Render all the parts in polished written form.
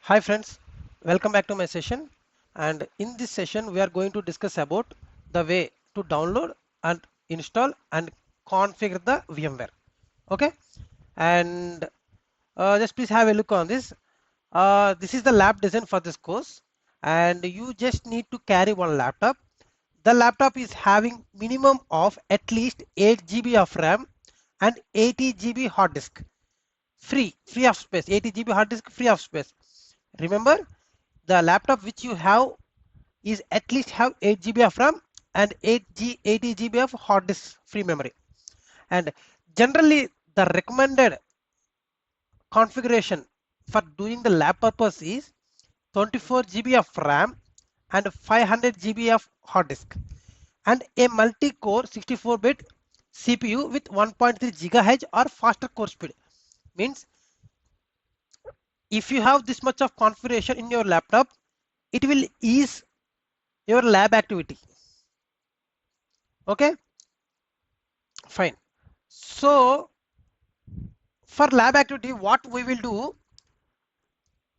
Hi friends, welcome back to my session, and in this session we are going to discuss about the way to download and install and configure the VMware. Okay, and just please have a look on this. This is the lab design for this course, and you just need to carry one laptop. The laptop is having minimum of at least 8 GB of RAM and 80 GB hard disk. Free of space, 80 GB hard disk, free of space. Remember, the laptop which you have is at least have 8 GB of RAM and 80 GB of hard disk free memory. And generally the recommended configuration for doing the lab purpose is 24 GB of RAM and 500 GB of hard disk and a multi-core 64-bit CPU with 1.3 GHz or faster core speed. Means if you have this much of configuration in your laptop, it will ease your lab activity. Okay, fine. So for lab activity, what we will do,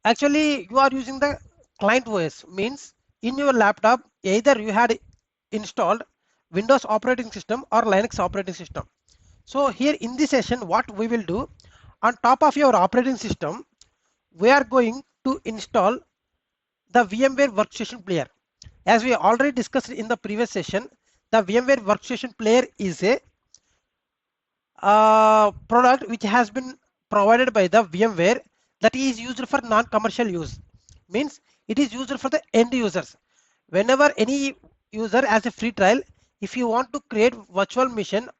actually you are using the client OS, means in your laptop either you had installed Windows operating system or Linux operating system. So here in this session, what we will do, on top of your operating system, we are going to install the VMware Workstation Player. As we already discussed in the previous session, the VMware Workstation Player is a product which has been provided by the VMware that is used for non-commercial use. Means it is used for the end users. Whenever any user has a free trial, if you want to create virtual machine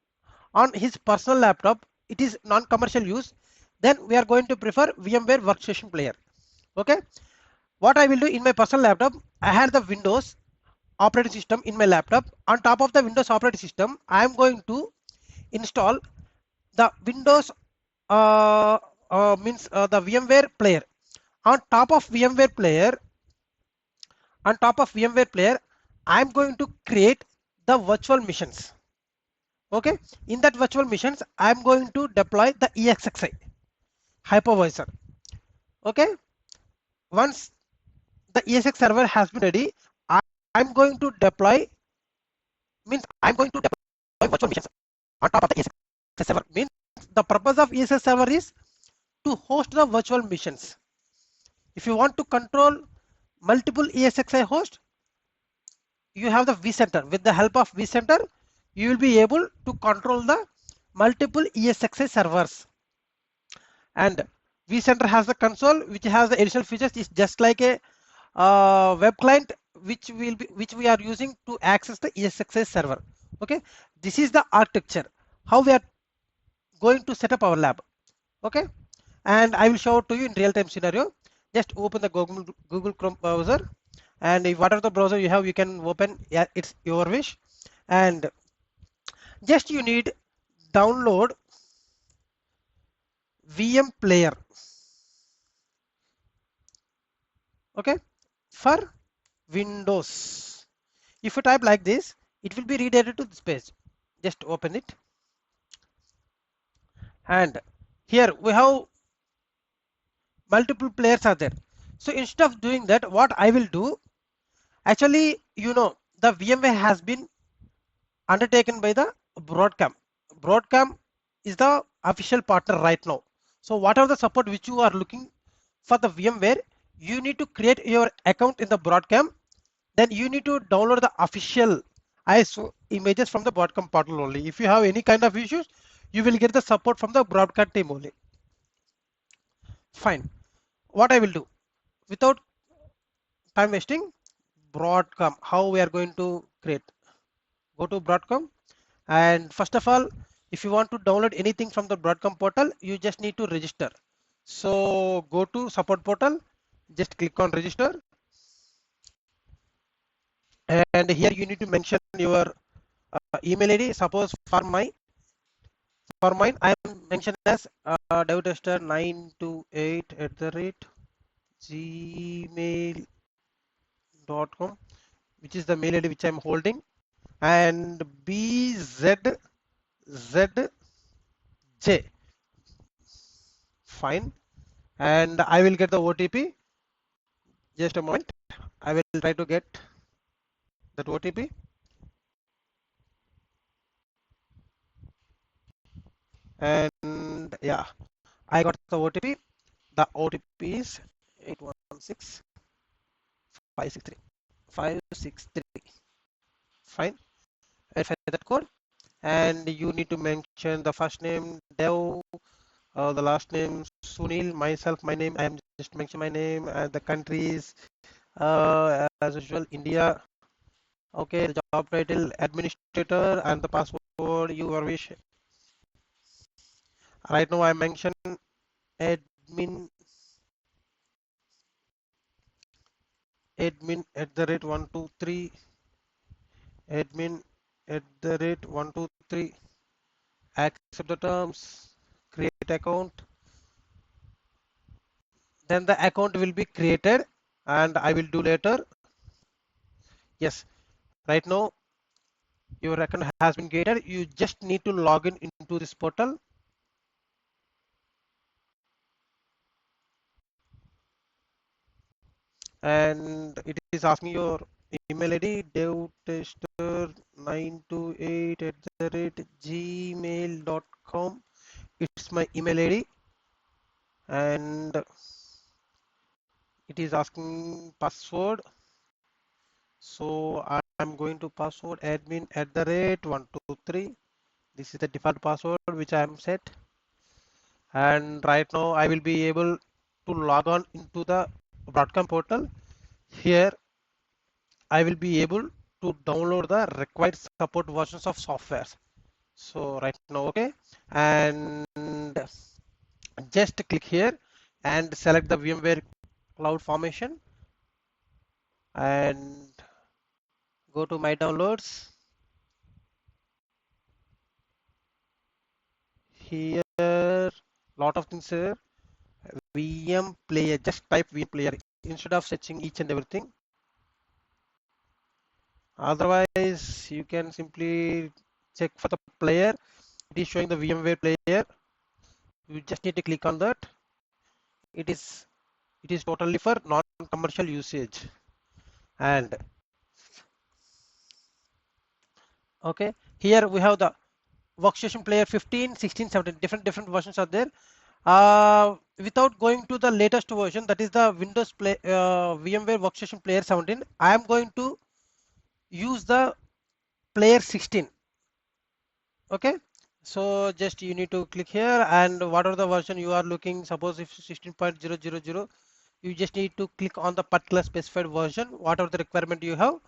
on his personal laptop, it is non-commercial use, then we are going to prefer VMware Workstation Player. Okay, what I will do in my personal laptop, I had the Windows operating system in my laptop. On top of the Windows operating system, I am going to install the Windows the VMware player. On top of VMware player, I am going to create the virtual machines. Okay, in that virtual machines, I am going to deploy the EXXI hypervisor. Okay, once the ESX server has been ready, I'm going to deploy, means I'm going to deploy virtual machines on top of the ESX server. Means the purpose of ESX server is to host the virtual machines. If you want to control multiple ESXi hosts, you have the vCenter. With the help of vCenter, you will be able to control the multiple ESXi servers. And vCenter has the console which has the additional features. It's just like a web client which we are using to access the ESXi server. Okay, this is the architecture how we are going to set up our lab. Okay, and I will show it to you in real-time scenario. Just open the Google Chrome browser, and if whatever the browser you have, you can open. Yeah, it's your wish. And just you need download VM player. Okay, for Windows. If you type like this, it will be redirected to this page. Just open it, and here we have multiple players are there. So instead of doing that, what I will do, actually, the VMware has been undertaken by the Broadcom. Broadcom is the official partner right now. So whatever the support which you are looking for the VMware, you need to create your account in the Broadcom. Then you need to download the official ISO images from the Broadcom portal only. If you have any kind of issues, you will get the support from the Broadcom team only. Fine. What I will do, without time wasting, Broadcom, how we are going to create. Go to Broadcom, and first of all, if you want to download anything from the Broadcom portal, you just need to register. So go to support portal, just click on register, and here you need to mention your email ID. Suppose for mine I am mentioned as devtester928@gmail.com, which is the mail ID which I am holding, and BZZJ. Fine, and I will get the OTP. Just a moment. I will try to get that OTP. And yeah, I got the OTP. The OTP is 816563. Fine. Verify that code. And you need to mention the first name Dev, the last name Sunil, myself, my name. I am just mention my name and the countries as usual India. Okay, the job title administrator and the password your wish. Right now I mention admin @123 admin @123 accept the terms, create account. Then the account will be created and I will do later. Yes, right now your account has been created. You just need to log in into this portal, and it is asking your email ID devtester928@gmail.com. It's my email ID, and it is asking password. So I'm going to password admin@123. This is the default password which I am set. And right now I will be able to log on into the Broadcom portal. Here I will be able to download the required support versions of softwares. So right now, okay, and just click here and select the VMware Cloud Formation and go to my downloads. Here, lot of things here. VM player, just type VM player instead of searching each and everything. Otherwise, you can simply check for the player. It is showing the VMware player. You just need to click on that. It is totally for non-commercial usage. And okay, here we have the workstation player 15, 16, 17. Different versions are there. Without going to the latest version, that is the Windows Play VMware Workstation Player 17. I am going to use the Player 16. Okay, so just you need to click here, and whatever the version you are looking, suppose if 16.000, you just need to click on the particular specified version, whatever the requirement you have,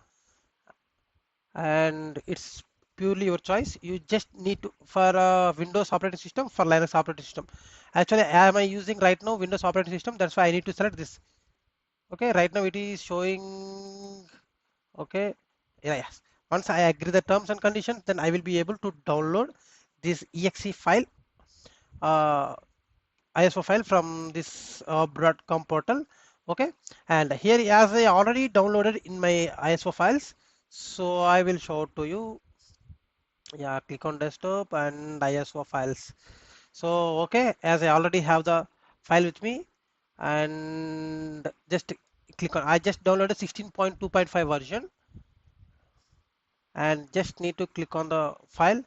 and it's purely your choice. You just need to for Windows operating system, for Linux operating system. Actually, am I using right now Windows operating system? That's why I need to select this. Okay, right now it is showing. Okay, yeah, yes. Once I agree the terms and conditions, then I will be able to download this exe file, uh, ISO file from this Broadcom portal. Okay, and here as I already downloaded in my ISO files, so I will show to you. Yeah, click on desktop and ISO files. So okay, as I already have the file with me, and just click on. I just downloaded 16.2.5 version, and just need to click on the file.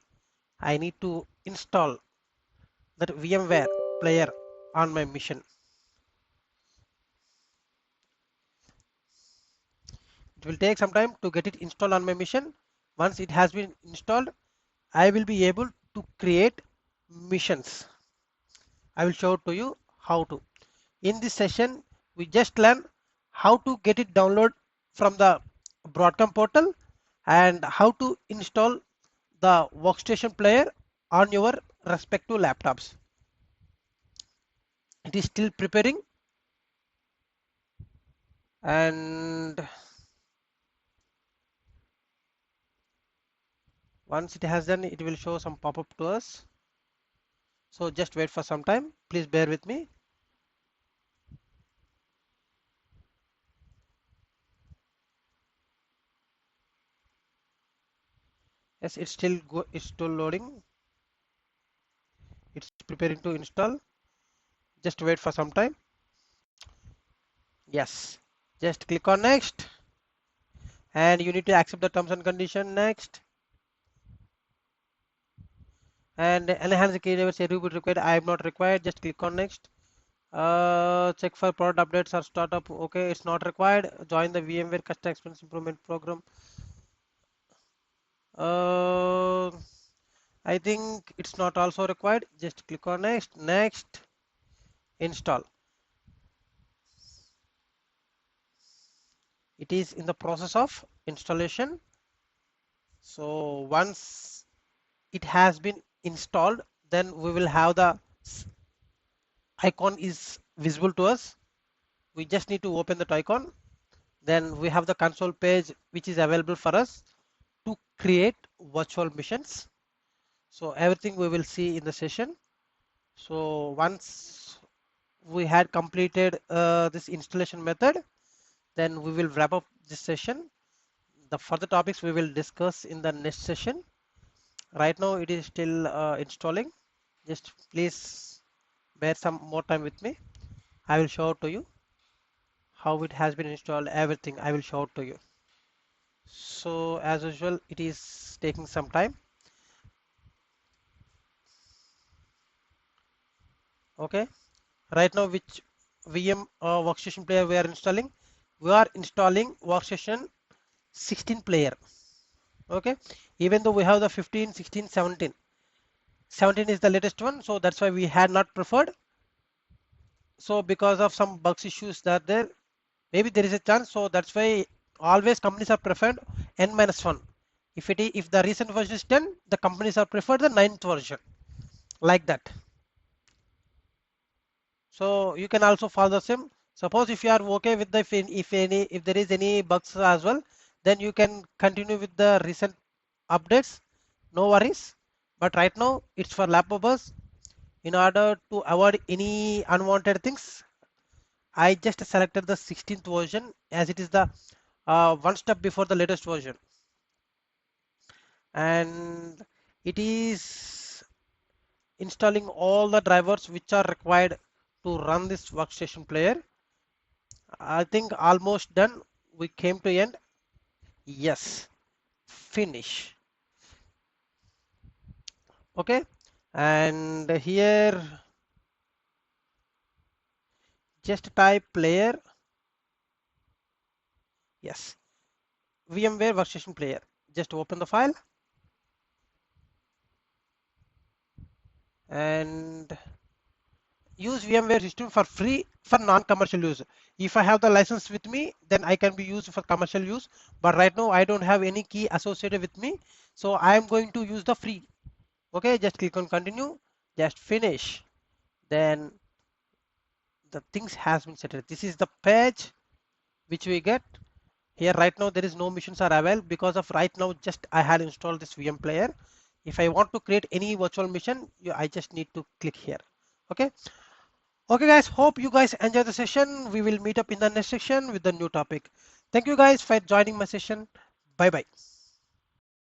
I need to install that VMware player on my machine. It will take some time to get it installed on my machine. Once it has been installed, I will be able to create missions. I will show to you how to. In this session, we just learn how to get it download from the Broadcom portal and how to install the workstation player on your respective laptops. It is still preparing, and once it has done, it will show some pop-up to us. So just wait for some time. Please bear with me. Yes, it's still loading. It's preparing to install. Just wait for some time. Yes. Just click on next, and you need to accept the terms and condition. Next, and enhance the key drivers attribute required. I am not required. Just click on next. Check for product updates or startup. Okay, it's not required. Join the VMware Customer Experience Improvement Program. uh, I think it's not also required. Just click on next. Next, install. It is in the process of installation. So once it has been installed, then we will have the icon is visible to us. We just need to open that icon. Then we have the console page which is available for us to create virtual machines. So everything we will see in the session. So once we had completed this installation method, then we will wrap up this session. The further topics we will discuss in the next session. Right now it is still installing. Just please bear some more time with me. I will show to you how it has been installed. Everything I will show to you. So as usual, it is taking some time. Okay. Right now, which VM workstation player we are installing? We are installing workstation 16 player. Okay. Even though we have the 15, 16, 17. 17 is the latest one, so that's why we had not preferred. So because of some bugs issues that there, maybe there is a chance. So that's why always companies are preferred n-1. If the recent version is 10, the companies are preferred the 9th version, like that. So you can also follow the same. Suppose if you are okay with the if there is any bugs as well, then you can continue with the recent updates. No worries. But right now it's for lab purpose. In order to avoid any unwanted things, I just selected the 16th version as it is the one step before the latest version, and it is installing all the drivers which are required to run this workstation player. I think almost done. We came to end. Yes, finish. Okay, and here just type player. Yes, VMware Workstation Player. Just open the file and use VMware system for free for non-commercial use. If I have the license with me, then I can be used for commercial use. But right now I don't have any key associated with me, so I am going to use the free. Okay, just click on continue. Just finish. Then the things has been set. This is the page which we get. Here right now there is no missions are available because of right now just I had installed this VM player. If I want to create any virtual mission, I just need to click here. Okay. Okay guys, hope you guys enjoy the session. We will meet up in the next section with the new topic. Thank you guys for joining my session. Bye bye.